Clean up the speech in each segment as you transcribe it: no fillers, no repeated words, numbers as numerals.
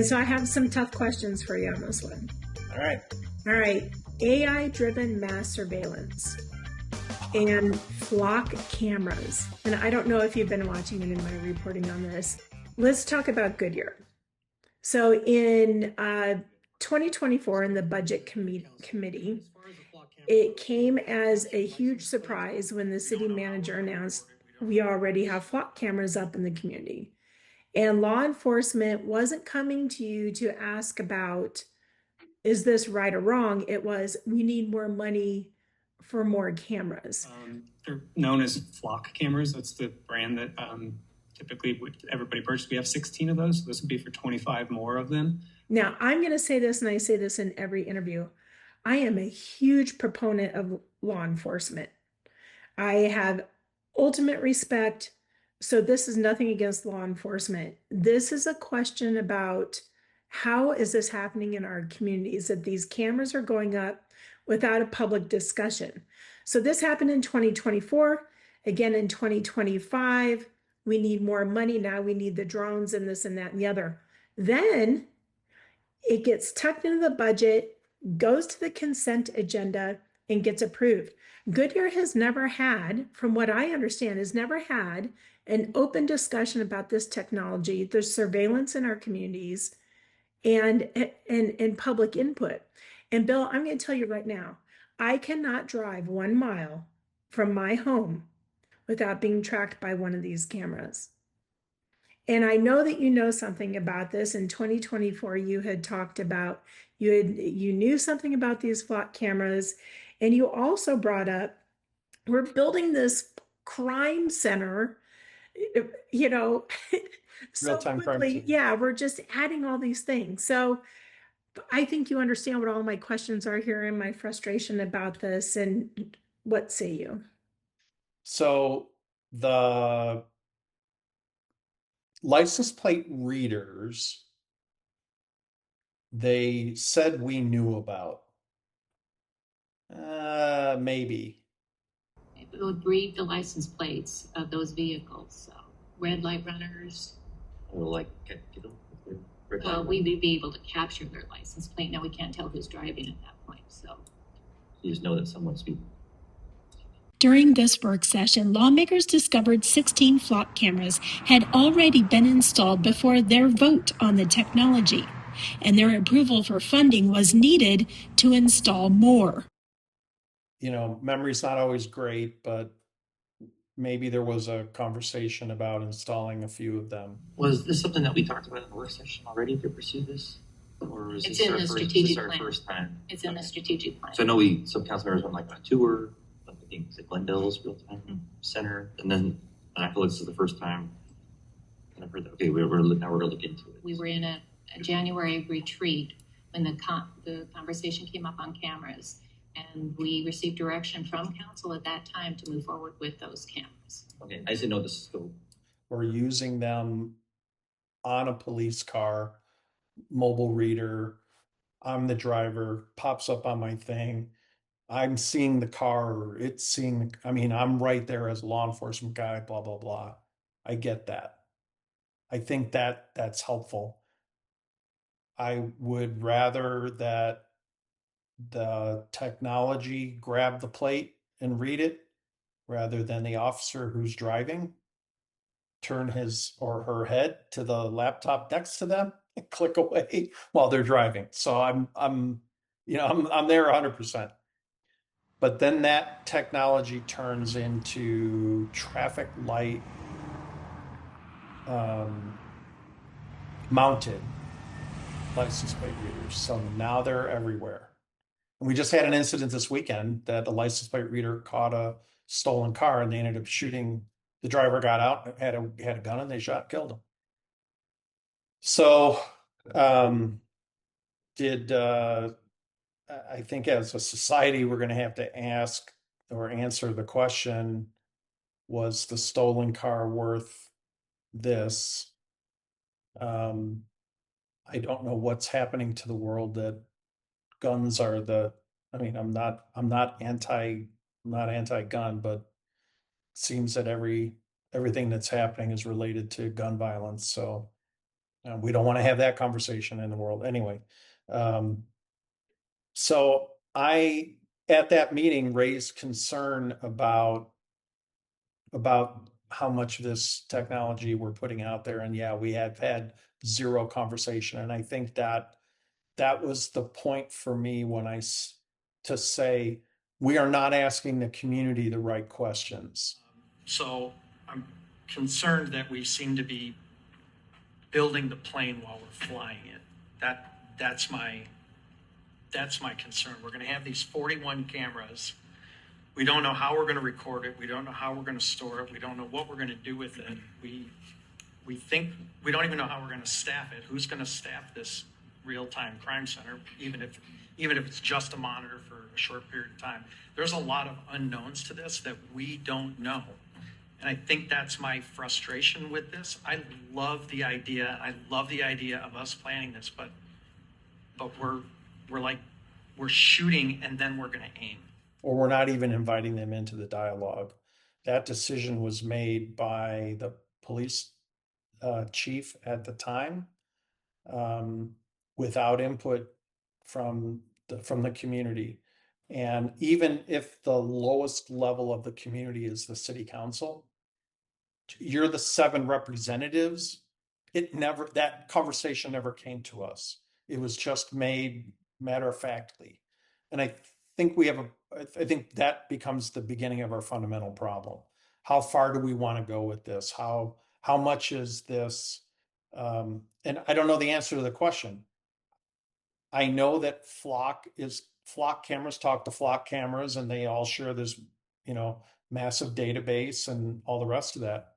And so I have some tough questions for you on this one. All right. All right. AI-driven mass surveillance and flock cameras. And I don't know if you've been watching it in my reporting on this. Let's talk about Goodyear. So in 2024 in the budget committee, it came as a huge surprise when the city manager announced we already have flock cameras up in the community. And law enforcement wasn't coming to you to ask about, is this right or wrong? It was, we need more money for more cameras. They're known as flock cameras. That's the brand that typically everybody purchases. We have 16 of those. So this would be for 25 more of them. Now, I'm going to say this, and I say this in every interview. I am a huge proponent of law enforcement. I have ultimate respect. So this is nothing against law enforcement. This is a question about how is this happening in our communities, that these cameras are going up without a public discussion. So this happened in 2024, again in 2025. We need more money now. We need the drones and this and that and the other. Then it gets tucked into the budget, goes to the consent agenda, and gets approved. Goodyear has never had, from what I understand, has never had an open discussion about this technology, the surveillance in our communities, and public input. And Bill, I'm going to tell you right now, I cannot drive 1 mile from my home without being tracked by one of these cameras. And I know that you know something about this. In 2024, you had talked about, you knew something about these flock cameras, and you also brought up, we're building this crime center, you know, so Real-time quickly. crime. Yeah, we're just adding all these things. So I think you understand what all my questions are here and my frustration about this. And what say you? So the license plate readers, they said we knew about. Maybe. It would read the license plates of those vehicles. So red light runners. Like, We would be able to capture their license plate. Now we can't tell who's driving at that point. So you just know that someone's speeding. During this work session, lawmakers discovered 16 flock cameras had already been installed before their vote on the technology, and their approval for funding was needed to install more. You know, memory's not always great, but maybe there was a conversation about installing a few of them. Was this something that we talked about in the work session already to pursue this? Or is it's this in our the first, strategic our plan. first time? It's in the strategic plan. So I know some council members went like on a tour, like I think it's like Glendale's real-time center, and then I feel like this is the first time and I've heard that. Okay, now we're gonna look into it. We were in a January retreat when the conversation came up on cameras, and we received direction from council at that time to move forward with those cameras. Okay, I just didn't know the scope. We're using them on a police car, mobile reader. I'm the driver, pops up on my thing. I'm seeing the car, or it's seeing, I mean, I'm right there as a law enforcement guy, blah, blah, blah. I get that. I think that's helpful. I would rather that the technology grab the plate and read it rather than the officer who's driving turn his or her head to the laptop next to them and click away while they're driving. So I'm there 100%. But then that technology turns into traffic light mounted license plate readers. So now they're everywhere. And we just had an incident this weekend that a license plate reader caught a stolen car, and they ended up shooting. The driver got out, had a gun, and they shot and killed him. So I think as a society, we're going to have to ask or answer the question, was the stolen car worth this? I don't know what's happening to the world that guns are I'm not anti-gun, but it seems that everything that's happening is related to gun violence. So We don't want to have that conversation in the world anyway. So I, at that meeting, raised concern about how much of this technology we're putting out there. And yeah, we have had zero conversation. And I think that was the point for me to say, we are not asking the community the right questions. So I'm concerned that we seem to be building the plane while we're flying it. That's my concern. We're going to have these 41 cameras. We don't know how we're going to record it. We don't know how we're going to store it. We don't know what we're going to do with it. We think we don't even know how we're going to staff it. Who's going to staff this real-time crime center, even if it's just a monitor for a short period of time? There's a lot of unknowns to this that we don't know. And I think that's my frustration with this. I love the idea. I love the idea of us planning this, but we're shooting and then we're going to aim. Or we're not even inviting them into the dialogue. That decision was made by the police chief at the time, without input from the community. And even if the lowest level of the community is the city council, you're the 7 representatives. That conversation never came to us. It was just made matter of factly. And I think that becomes the beginning of our fundamental problem. How far do we want to go with this? How much is this? And I don't know the answer to the question. I know that flock cameras talk to flock cameras, and they all share this, massive database and all the rest of that.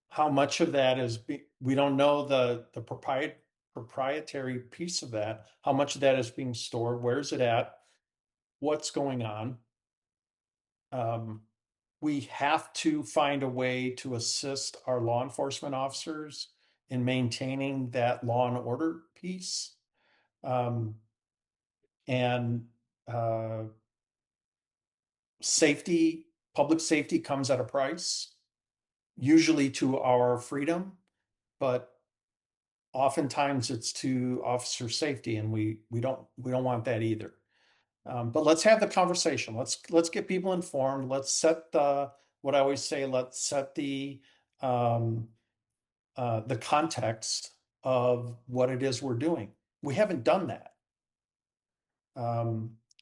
How much of that we don't know the proprietary piece of that. How much of that is being stored? Where's it at? What's going on? We have to find a way to assist our law enforcement officers in maintaining that law and order piece. And public safety comes at a price, usually to our freedom, but oftentimes it's to officer safety, and we don't want that either. But let's have the conversation. Let's get people informed. Let's set what I always say. Let's set the context of what it is we're doing. We haven't done that.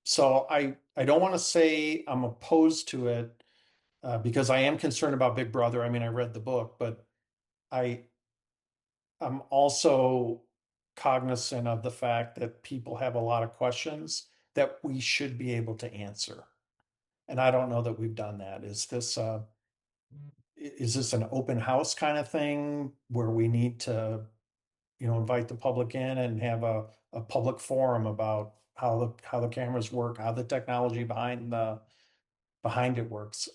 So I don't want to say I'm opposed to it, because I am concerned about Big Brother. I mean, I read the book, but I'm also cognizant of the fact that people have a lot of questions that we should be able to answer. And I don't know that we've done that. Is this an open house kind of thing where we need to, invite the public in and have a public forum about how the cameras work, how the technology behind it works?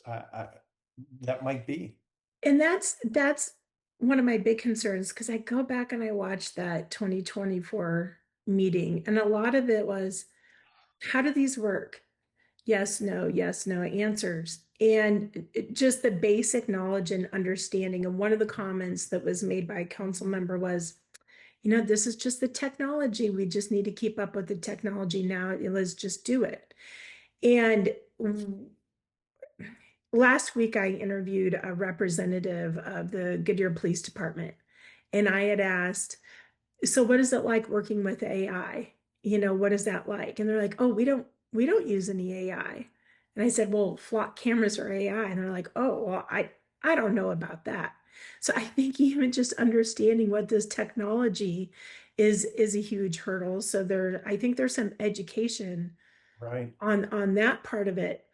That might be. And that's one of my big concerns, because I go back and I watch that 2024 meeting, and a lot of it was, how do these work? Yes, no answers. And just the basic knowledge and understanding. And one of the comments that was made by a council member was, this is just the technology. We just need to keep up with the technology now. Let's just do it. And last week, I interviewed a representative of the Goodyear Police Department, and I had asked, so what is it like working with AI? What is that like? And they're like, oh, we don't use any AI. And I said, well, flock cameras are AI. And they're like, oh, well, I don't know about that. So I think even just understanding what this technology is a huge hurdle. So I think there's some education Right. on that part of it.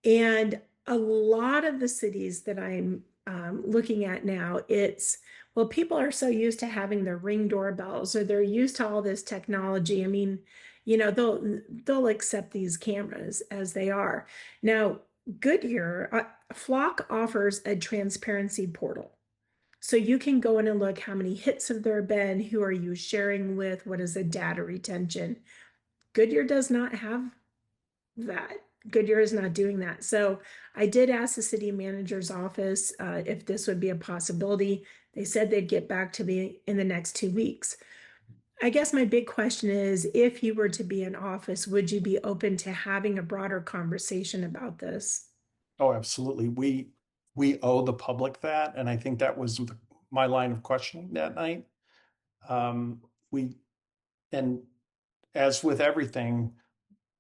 And a lot of the cities that I'm looking at now, people are so used to having their Ring doorbells, or they're used to all this technology. I mean, they'll accept these cameras as they are. Now, Goodyear, Flock offers a transparency portal. So you can go in and look how many hits have there been, who are you sharing with, what is the data retention. Goodyear does not have that. Goodyear is not doing that. So I did ask the city manager's office if this would be a possibility. They said they'd get back to me in the next 2 weeks. I guess my big question is, if you were to be in office, would you be open to having a broader conversation about this? Oh, absolutely. We owe the public that, and I think that was my line of questioning that night. We and as with everything,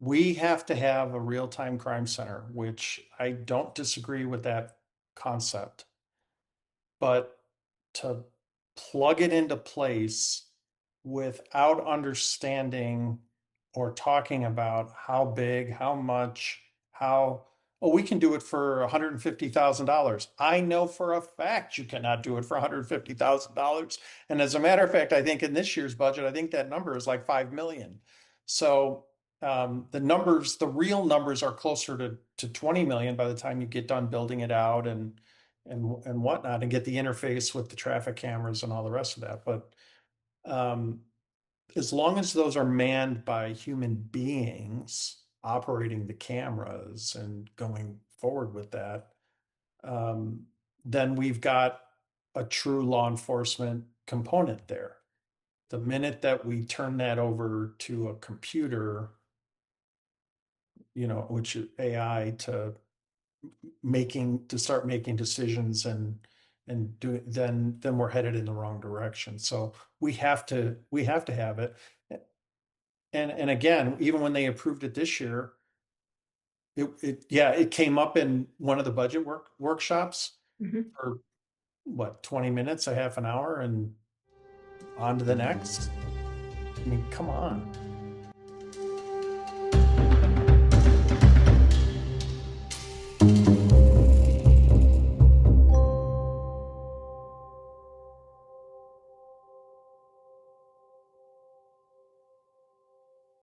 we have to have a real-time crime center, which I don't disagree with that concept. But to plug it into place without understanding or talking about how big, how much, how, oh, we can do it for $150,000. I know for a fact you cannot do it for $150,000. And as a matter of fact, I think in this year's budget, I think that number is like 5 million. So the real numbers are closer to 20 million by the time you get done building it out and whatnot, and get the interface with the traffic cameras and all the rest of that. But um, as long as those are manned by human beings operating the cameras and going forward with that, um, then we've got a true law enforcement component there. The minute that we turn that over to a computer, which is AI, to start making decisions and do, then we're headed in the wrong direction. So we have to have it. And again, even when they approved it this year, it came up in one of the budget workshops Mhm. for what, 20 minutes, a half an hour, and on to the next. I mean, come on.